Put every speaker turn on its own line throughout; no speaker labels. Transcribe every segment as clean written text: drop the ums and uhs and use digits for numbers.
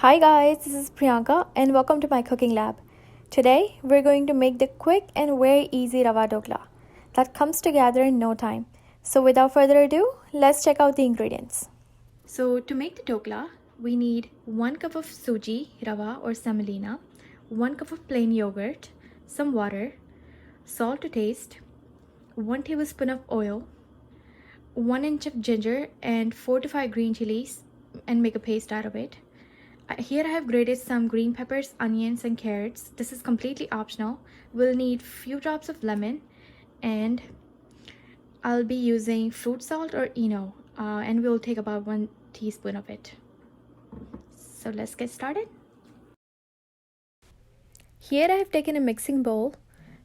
Hi guys, this is Priyanka and welcome to my cooking lab. Today we're going to make the quick and very easy Rava Dhokla that comes together in no time. So without further ado, let's check out the ingredients. So to make the Dhokla, we need 1 cup of Sooji, Rava or semolina, 1 cup of plain yogurt, some water, salt to taste, 1 tablespoon of oil, 1 inch of ginger and 4 to 5 green chilies and make a paste out of it. Here I have grated some green peppers, onions and carrots. This is completely optional. We'll need few drops of lemon and I'll be using fruit salt or Eno and we'll take about 1 teaspoon of it. So let's get started. Here I have taken a mixing bowl.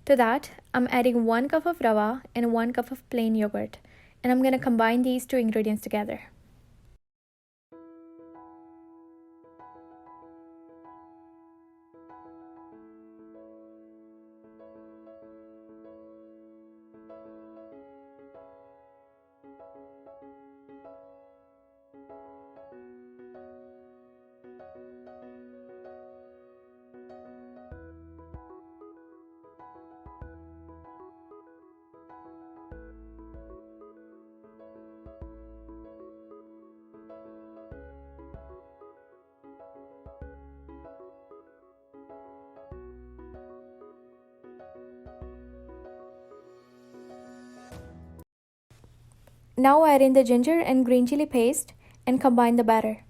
To that I'm adding 1 cup of rava and 1 cup of plain yogurt and I'm going to combine these two ingredients together. Now add in the ginger and green chili paste and combine the batter.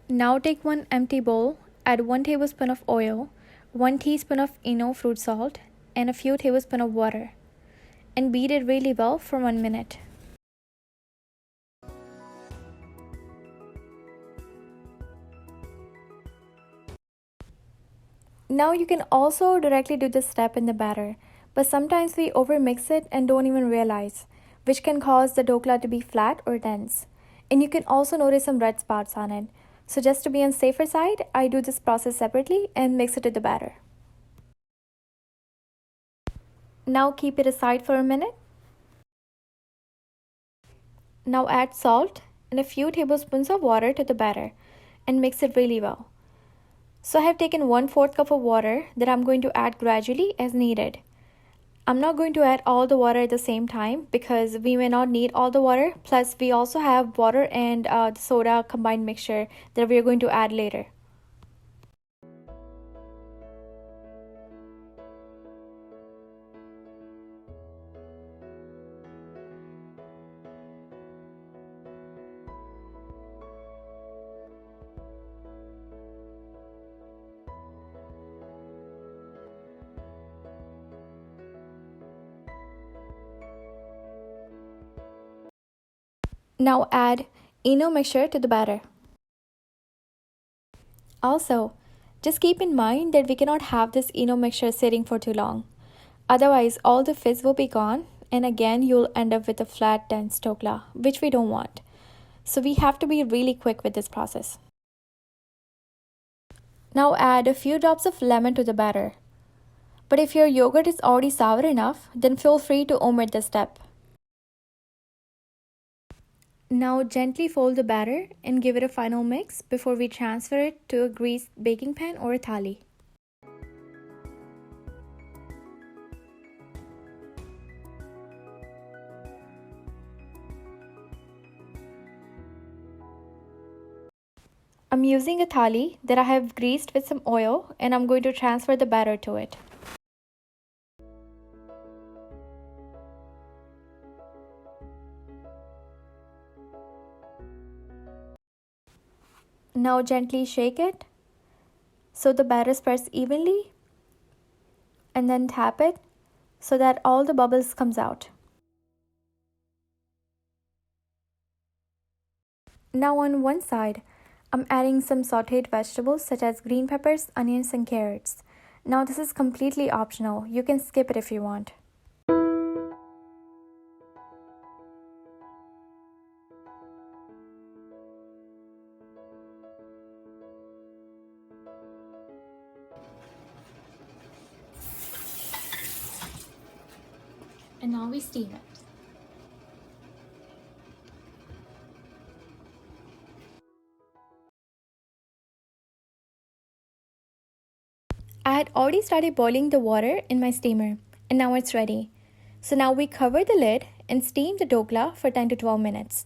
Now take one empty bowl, add 1 tablespoon of oil, 1 teaspoon of Eno fruit salt, and a few tablespoons of water, and beat it really well for 1 minute. Now you can also directly do this step in the batter, but sometimes we overmix it and don't even realize, which can cause the dhokla to be flat or dense. And you can also notice some red spots on it. So just to be on safer side, I do this process separately and mix it to the batter. Now keep it aside for a minute. Now add salt and a few tablespoons of water to the batter and mix it really well. So I have taken 1/4 cup of water that I'm going to add gradually as needed. I'm not going to add all the water at the same time because we may not need all the water. Plus we also have water and the soda combined mixture that we are going to add later. Now add Eno mixture to the batter. Also, just keep in mind that we cannot have this Eno mixture sitting for too long. Otherwise, all the fizz will be gone and again you'll end up with a flat dense dhokla, which we don't want. So we have to be really quick with this process. Now add a few drops of lemon to the batter. But if your yogurt is already sour enough, then feel free to omit this step. Now gently fold the batter and give it a final mix before we transfer it to a greased baking pan or a thali. I'm using a thali that I have greased with some oil and I'm going to transfer the batter to it. Now gently shake it so the batter spreads evenly and then tap it so that all the bubbles comes out. Now on one side, I'm adding some sauteed vegetables such as green peppers, onions and carrots. Now this is completely optional. You can skip it if you want. And now we steam it. I had already started boiling the water in my steamer, and now it's ready. So now we cover the lid and steam the dhokla for 10 to 12 minutes.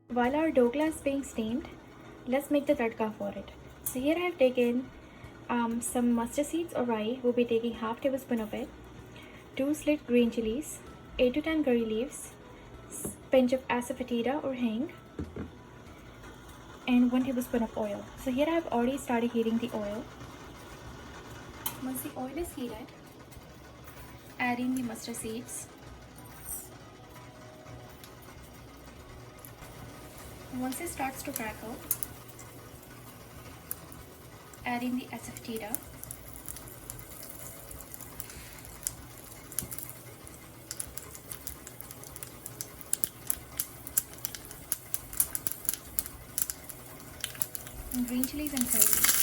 While our dhokla is being steamed, let's make the tadka for it. So here I have taken some mustard seeds or rye. We'll be taking half tablespoon of it, 2 slit green chilies, 8 to 10 curry leaves, pinch of asafoetida or hing, and 1 tablespoon of oil. So here I have already started heating the oil. Once the oil is heated, add in the mustard seeds. Once it starts to crackle, add in the asafoetida. And green chilies and curry leaves.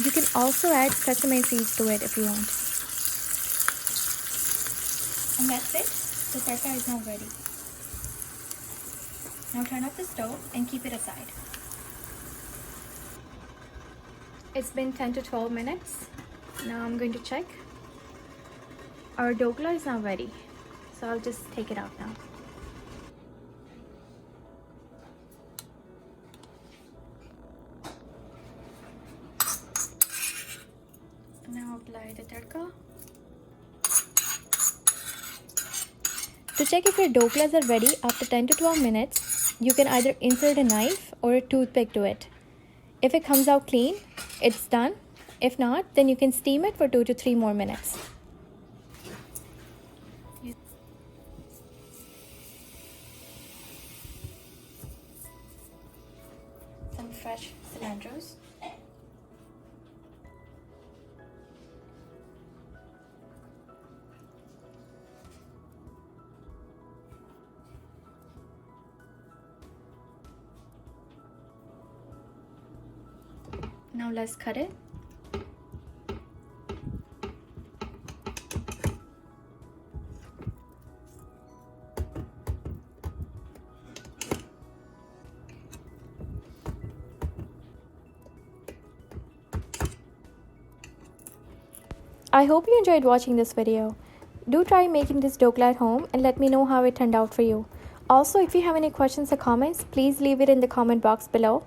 You can also add sesame seeds to it if you want. And that's it. The tadka is now ready. Now turn off the stove and keep it aside. It's been 10 to 12 minutes. Now I'm going to check. Our dhokla is now ready. So I'll just take it out now. Now apply the tadka. To check if your dhoklas are ready after 10 to 12 minutes, you can either insert a knife or a toothpick to it. If it comes out clean, it's done. If not, then you can steam it for 2 to 3 more minutes. Some fresh cilantros. Now let's cut it. I hope you enjoyed watching this video. Do try making this dhokla at home and let me know how it turned out for you. Also, if you have any questions or comments, please leave it in the comment box below.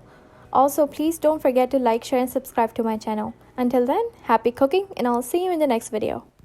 Also, please don't forget to like, share and subscribe to my channel. Until then, happy cooking and I'll see you in the next video.